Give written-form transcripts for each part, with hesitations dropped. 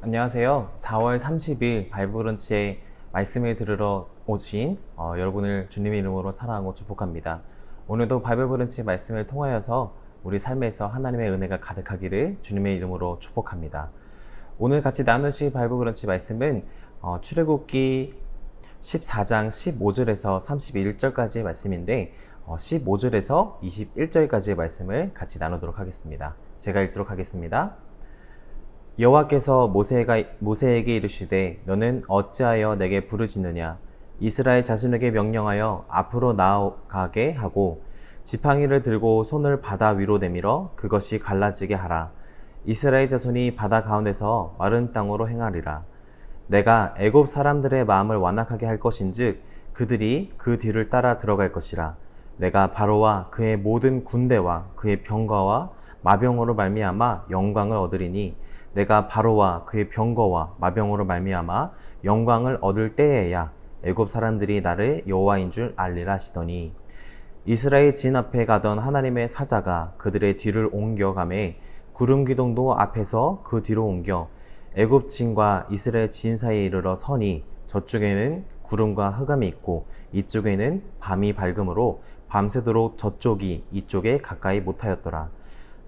안녕하세요. 4월 30일 바이블런치에 말씀을 들으러 오신 여러분을 주님의 이름으로 사랑하고 축복합니다. 오늘도 바이블런치 말씀을 통하여서 우리 삶에서 하나님의 은혜가 가득하기를 주님의 이름으로 축복합니다. 오늘 같이 나누실 바이블런치 말씀은 출애굽기 14장 15절에서 31절까지의 말씀인데 15절에서 21절까지의 말씀을 같이 나누도록 하겠습니다. 제가 읽도록 하겠습니다. 여호와께서 모세에게 이르시되 너는 어찌하여 내게 부르짖느냐 이스라엘 자손에게 명령하여 앞으로 나아가게 하고 지팡이를 들고 손을 바다 위로 내밀어 그것이 갈라지게 하라. 이스라엘 자손이 바다 가운데서 마른 땅으로 행하리라. 내가 애굽 사람들의 마음을 완악하게 할 것인즉 그들이 그 뒤를 따라 들어갈 것이라. 내가 바로와 그의 모든 군대와 그의 병거와 마병으로 말미암아 영광을 얻으리니 내가 바로와 그의 병거와 마병으로 말미암아 영광을 얻을 때에야 애굽 사람들이 나를 여호와인 줄 알리라 하시더니 이스라엘 진 앞에 가던 하나님의 사자가 그들의 뒤를 옮겨가매 구름 기둥도 앞에서 그 뒤로 옮겨 애굽 진과 이스라엘 진 사이에 이르러 서니 저쪽에는 구름과 흑암이 있고 이쪽에는 밤이 밝음으로 밤새도록 저쪽이 이쪽에 가까이 못하였더라.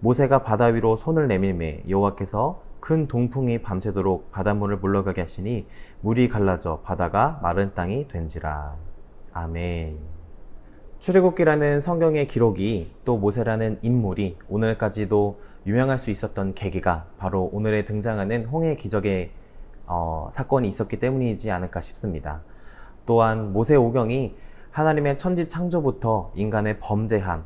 모세가 바다 위로 손을 내밀매 여호와께서 큰 동풍이 밤새도록 바닷물을 물러가게 하시니 물이 갈라져 바다가 마른 땅이 된지라. 아멘. 출애굽기라는 성경의 기록이 또 모세라는 인물이 오늘까지도 유명할 수 있었던 계기가 바로 오늘에 등장하는 홍해 기적의 사건이 있었기 때문이지 않을까 싶습니다. 또한 모세 오경이 하나님의 천지 창조부터 인간의 범죄함,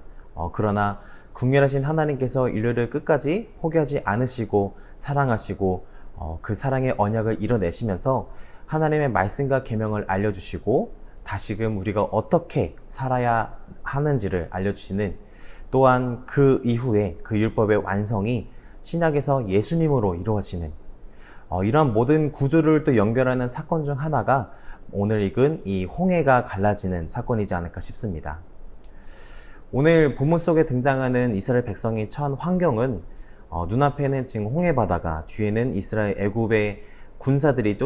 그러나 국률하신 하나님께서 인류를 끝까지 포기하지 않으시고 사랑하시고 그 사랑의 언약을 이뤄내시면서 하나님의 말씀과 계명을 알려주시고 다시금 우리가 어떻게 살아야 하는지를 알려주시는, 또한 그 이후에 그 율법의 완성이 신약에서 예수님으로 이루어지는 이러한 모든 구조를 또 연결하는 사건 중 하나가 오늘 읽은 이 홍해가 갈라지는 사건이지 않을까 싶습니다. 오늘 본문 속에 등장하는 이스라엘 백성이 처한 환경은 눈앞에는 지금 홍해바다가 뒤에는 이스라엘 애굽의 군사들이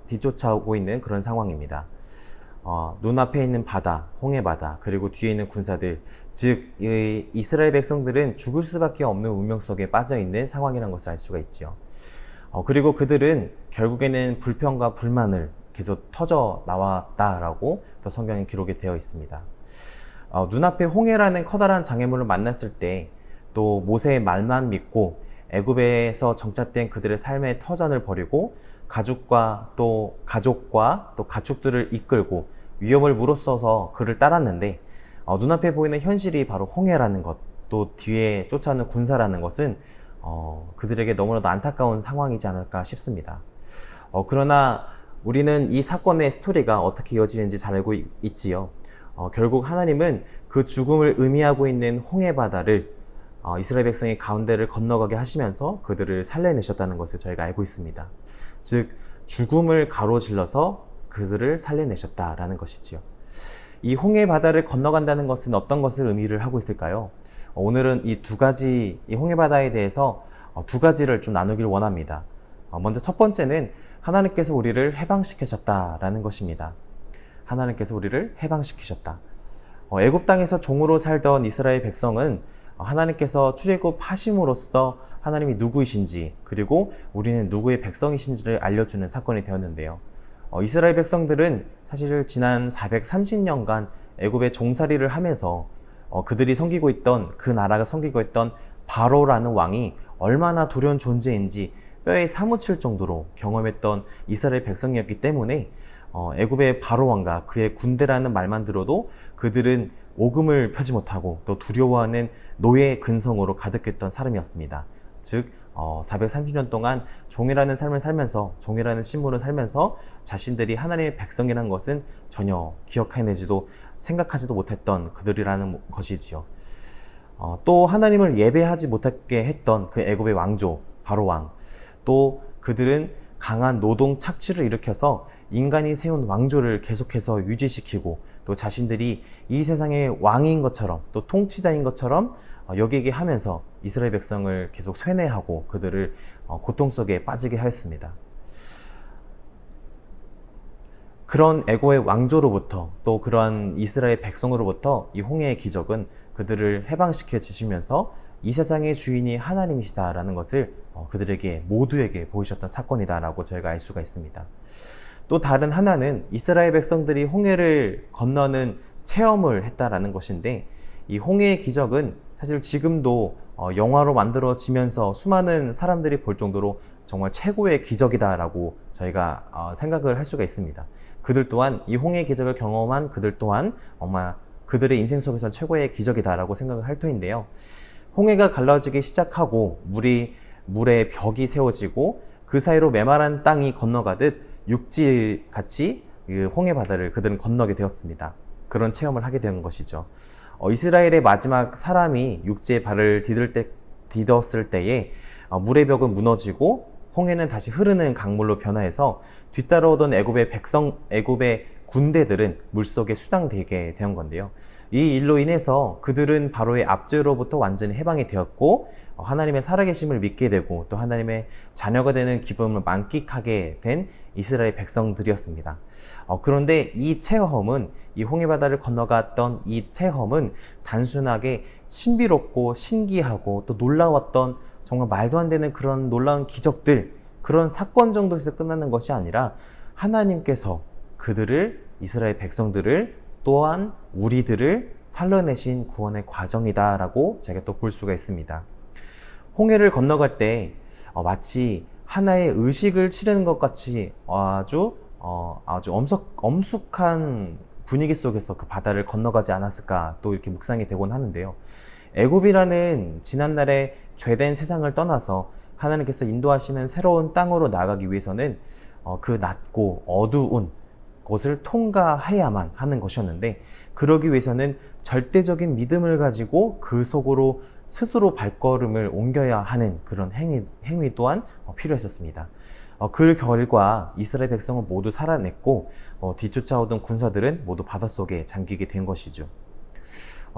뒤쫓아오고 있는 그런 상황입니다. 눈앞에 있는 바다, 홍해바다, 그리고 뒤에 있는 군사들, 즉 이스라엘 백성들은 죽을 수밖에 없는 운명 속에 빠져있는 상황이라는 것을 알 수가 있지요. 그리고 그들은 결국에는 불평과 불만을 계속 터져 나왔다라고 또 성경에 기록이 되어 있습니다. 눈앞에 홍해라는 커다란 장애물을 만났을 때 또 모세의 말만 믿고 애굽에서 정착된 그들의 삶의 터전을 버리고 가족과 또 가축들을 이끌고 위협을 무릅써서 그를 따랐는데 눈앞에 보이는 현실이 바로 홍해라는 것, 또 뒤에 쫓아오는 군사라는 것은 그들에게 너무나도 안타까운 상황이지 않을까 싶습니다. 그러나 우리는 이 사건의 스토리가 어떻게 이어지는지 잘 알고 있지요. 결국 하나님은 그 죽음을 의미하고 있는 홍해바다를 이스라엘 백성의 가운데를 건너가게 하시면서 그들을 살려내셨다는 것을 저희가 알고 있습니다. 즉 죽음을 가로질러서 그들을 살려내셨다라는 것이지요. 이 홍해바다를 건너간다는 것은 어떤 것을 의미를 하고 있을까요? 오늘은 이 홍해바다에 대해서 두 가지를 좀 나누길 원합니다. 먼저 첫 번째는 하나님께서 우리를 해방시키셨다라는 것입니다. 하나님께서 우리를 해방시키셨다. 애굽 땅에서 종으로 살던 이스라엘 백성은 하나님께서 출애굽하심으로써 하나님이 누구이신지, 그리고 우리는 누구의 백성이신지를 알려주는 사건이 되었는데요. 이스라엘 백성들은 사실 지난 430년간 애굽의 종살이를 하면서 그들이 섬기고 있던, 그 나라가 섬기고 있던 바로라는 왕이 얼마나 두려운 존재인지 뼈에 사무칠 정도로 경험했던 이스라엘 백성이었기 때문에 애굽의 바로 왕과 그의 군대라는 말만 들어도 그들은 오금을 펴지 못하고 또 두려워하는 노예 근성으로 가득했던 사람이었습니다. 즉 430년 동안 종이라는 삶을 살면서, 종이라는 신분을 살면서 자신들이 하나님의 백성이라는 것은 전혀 기억해내지도 생각하지도 못했던 그들이라는 것이지요. 또 하나님을 예배하지 못하게 했던 그 애굽의 왕조 바로 왕, 또 그들은 강한 노동 착취를 일으켜서 인간이 세운 왕조를 계속해서 유지시키고 또 자신들이 이 세상의 왕인 것처럼 또 통치자인 것처럼 여기게 하면서 이스라엘 백성을 계속 쇠뇌하고 그들을 고통 속에 빠지게 하였습니다. 그런 애고의 왕조로부터 또 그러한 이스라엘 백성으로부터 이 홍해의 기적은 그들을 해방시켜 주시면서 이 세상의 주인이 하나님이시다라는 것을 그들에게 모두에게 보이셨던 사건이다라고 저희가 알 수가 있습니다. 또 다른 하나는 이스라엘 백성들이 홍해를 건너는 체험을 했다라는 것인데, 이 홍해의 기적은 사실 지금도 영화로 만들어지면서 수많은 사람들이 볼 정도로 정말 최고의 기적이다라고 저희가 생각을 할 수가 있습니다. 그들 또한 이 홍해의 기적을 경험한 그들 또한 정말 그들의 인생 속에서 최고의 기적이다라고 생각을 할 터인데요. 홍해가 갈라지기 시작하고 물의 벽이 세워지고 그 사이로 메마른 땅이 건너가듯 육지같이 그 홍해 바다를 그들은 건너게 되었습니다. 그런 체험을 하게 된 것이죠. 이스라엘의 마지막 사람이 육지에 발을 디뎠을 때에 물의 벽은 무너지고 홍해는 다시 흐르는 강물로 변화해서 뒤따라오던 애굽의 군대들은 물속에 수당되게 된 건데요. 이 일로 인해서 그들은 바로의 압제로부터 완전히 해방이 되었고 하나님의 살아계심을 믿게 되고 또 하나님의 자녀가 되는 기쁨을 만끽하게 된 이스라엘 백성들이었습니다. 그런데 이 홍해바다를 건너갔던 이 체험은 단순하게 신비롭고 신기하고 또 놀라웠던 정말 말도 안 되는 그런 놀라운 기적들, 그런 사건 정도에서 끝나는 것이 아니라 하나님께서 이스라엘 백성들을 또한 우리들을 살려내신 구원의 과정이다라고 제가 또 볼 수가 있습니다. 홍해를 건너갈 때 마치 하나의 의식을 치르는 것 같이 아주 엄숙한 분위기 속에서 그 바다를 건너가지 않았을까 또 이렇게 묵상이 되곤 하는데요. 애굽이라는 지난날의 죄된 세상을 떠나서 하나님께서 인도하시는 새로운 땅으로 나아가기 위해서는 그 낮고 어두운 곳을 통과해야만 하는 것이었는데, 그러기 위해서는 절대적인 믿음을 가지고 그 속으로 스스로 발걸음을 옮겨야 하는 그런 행위 또한 필요했었습니다. 그 결과 이스라엘 백성은 모두 살아냈고 뒤쫓아오던 군사들은 모두 바닷속에 잠기게 된 것이죠.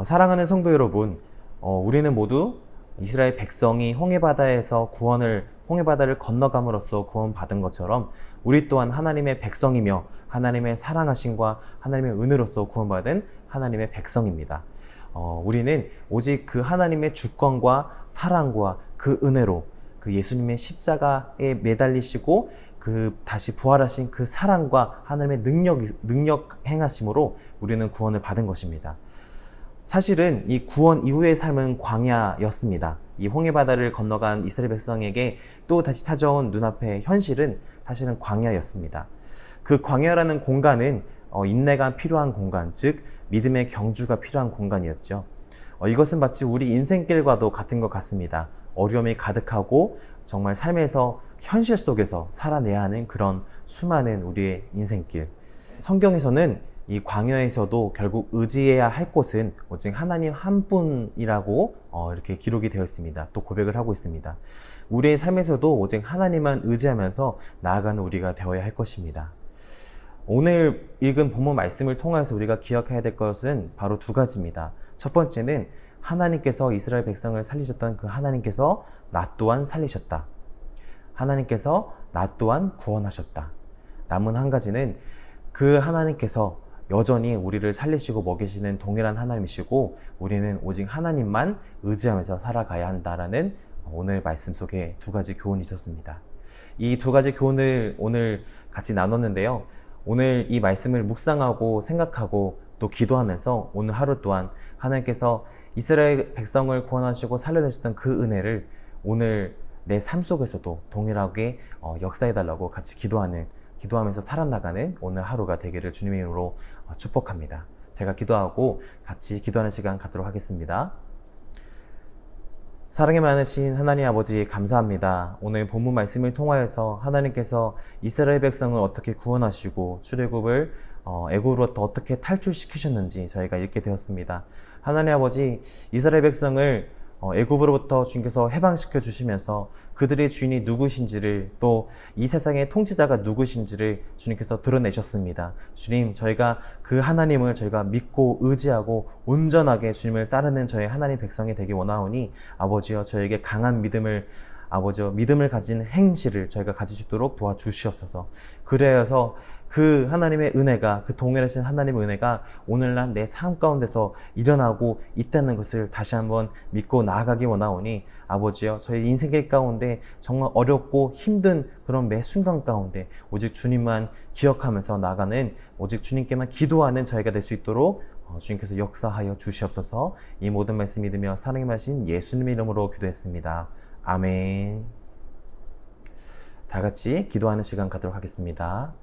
사랑하는 성도 여러분, 우리는 모두 이스라엘 백성이 홍해바다를 건너감으로써 구원받은 것처럼 우리 또한 하나님의 백성이며 하나님의 사랑하심과 하나님의 은혜로서 구원받은 하나님의 백성입니다. 우리는 오직 그 하나님의 주권과 사랑과 그 은혜로 그 예수님의 십자가에 매달리시고 그 다시 부활하신 그 사랑과 하나님의 능력 행하심으로 우리는 구원을 받은 것입니다. 사실은 이 구원 이후의 삶은 광야였습니다. 이 홍해바다를 건너간 이스라엘 백성에게 또 다시 찾아온 눈앞의 현실은 사실은 광야였습니다. 그 광야라는 공간은 인내가 필요한 공간, 즉 믿음의 경주가 필요한 공간이었죠. 이것은 마치 우리 인생길과도 같은 것 같습니다. 어려움이 가득하고 정말 삶에서 현실 속에서 살아내야 하는 그런 수많은 우리의 인생길. 성경에서는 이 광야에서도 결국 의지해야 할 곳은 오직 하나님 한 분이라고 이렇게 기록이 되어 있습니다. 또 고백을 하고 있습니다. 우리의 삶에서도 오직 하나님만 의지하면서 나아가는 우리가 되어야 할 것입니다. 오늘 읽은 본문 말씀을 통해서 우리가 기억해야 될 것은 바로 두 가지입니다. 첫 번째는 하나님께서 이스라엘 백성을 살리셨던 그 하나님께서 나 또한 살리셨다. 하나님께서 나 또한 구원하셨다. 남은 한 가지는 그 하나님께서 여전히 우리를 살리시고 먹이시는 동일한 하나님이시고 우리는 오직 하나님만 의지하면서 살아가야 한다라는 오늘 말씀 속에 두 가지 교훈이 있었습니다. 이 두 가지 교훈을 오늘 같이 나눴는데요. 오늘 이 말씀을 묵상하고 생각하고 또 기도하면서 오늘 하루 또한 하나님께서 이스라엘 백성을 구원하시고 살려내셨던 그 은혜를 오늘 내 삶 속에서도 동일하게 역사해달라고 같이 기도하면서 살아나가는 오늘 하루가 되기를 주님의 이름으로 축복합니다. 제가 기도하고 같이 기도하는 시간 갖도록 하겠습니다. 사랑이 많으신 하나님 아버지 감사합니다. 오늘 본문 말씀을 통하여서 하나님께서 이스라엘 백성을 어떻게 구원하시고 출애굽을 애굽으로부터 어떻게 탈출시키셨는지 저희가 읽게 되었습니다. 하나님 아버지, 이스라엘 백성을 애굽으로부터 주님께서 해방시켜 주시면서 그들의 주인이 누구신지를 또 이 세상의 통치자가 누구신지를 주님께서 드러내셨습니다. 주님, 저희가 그 하나님을 저희가 믿고 의지하고 온전하게 주님을 따르는 저희 하나님 백성이 되기 원하오니 아버지여, 저에게 강한 믿음을 가진 행실을 저희가 가질 수 있도록 도와주시옵소서. 그래서 그 하나님의 은혜가, 그 동일하신 하나님의 은혜가 오늘날 내 삶 가운데서 일어나고 있다는 것을 다시 한번 믿고 나아가기 원하오니 아버지여, 저희 인생길 가운데 정말 어렵고 힘든 그런 매 순간 가운데 오직 주님만 기억하면서 나가는, 오직 주님께만 기도하는 저희가 될 수 있도록 주님께서 역사하여 주시옵소서. 이 모든 말씀 믿으며 사랑의 마신 예수님의 이름으로 기도했습니다. 아멘. 다 같이 기도하는 시간 갖도록 하겠습니다.